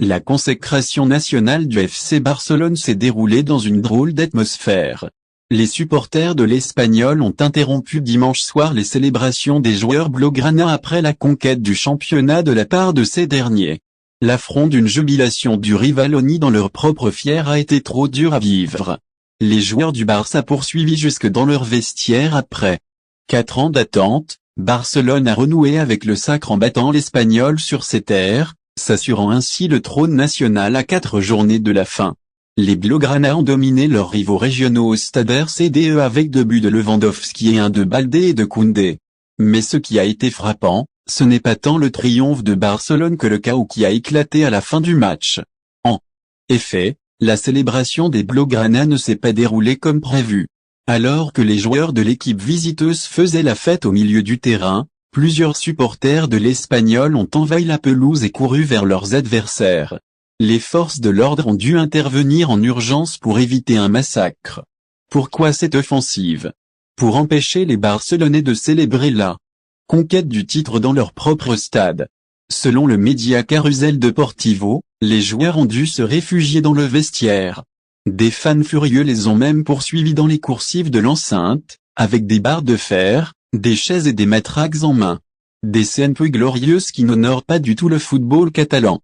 La consécration nationale du FC Barcelone s'est déroulée dans une drôle d'atmosphère. Les supporters de l'Espagnol ont interrompu dimanche soir les célébrations des joueurs blaugrana après la conquête du championnat de la part de ces derniers. L'affront d'une jubilation du Rivaloni dans leur propre fier a été trop dur à vivre. Les joueurs du Barça poursuivis jusque dans leur vestiaire après 4 ans d'attente. Barcelone a renoué avec le sacre en battant l'Espagnol sur ses terres, s'assurant ainsi le trône national à 4 journées de la fin. Les Blaugrana ont dominé leurs rivaux régionaux au Stade RCDE avec 2 buts de Lewandowski et 1 de Baldé et de Koundé. Mais ce qui a été frappant, ce n'est pas tant le triomphe de Barcelone que le chaos qui a éclaté à la fin du match. En effet, la célébration des Blaugrana ne s'est pas déroulée comme prévu. Alors que les joueurs de l'équipe visiteuse faisaient la fête au milieu du terrain, plusieurs supporters de l'Espagnol ont envahi la pelouse et couru vers leurs adversaires. Les forces de l'ordre ont dû intervenir en urgence pour éviter un massacre. Pourquoi cette offensive? Pour empêcher les Barcelonais de célébrer la conquête du titre dans leur propre stade. Selon le média Carrusel Deportivo, les joueurs ont dû se réfugier dans le vestiaire. Des fans furieux les ont même poursuivis dans les coursives de l'enceinte, avec des barres de fer, des chaises et des matraques en main. Des scènes peu glorieuses qui n'honorent pas du tout le football catalan.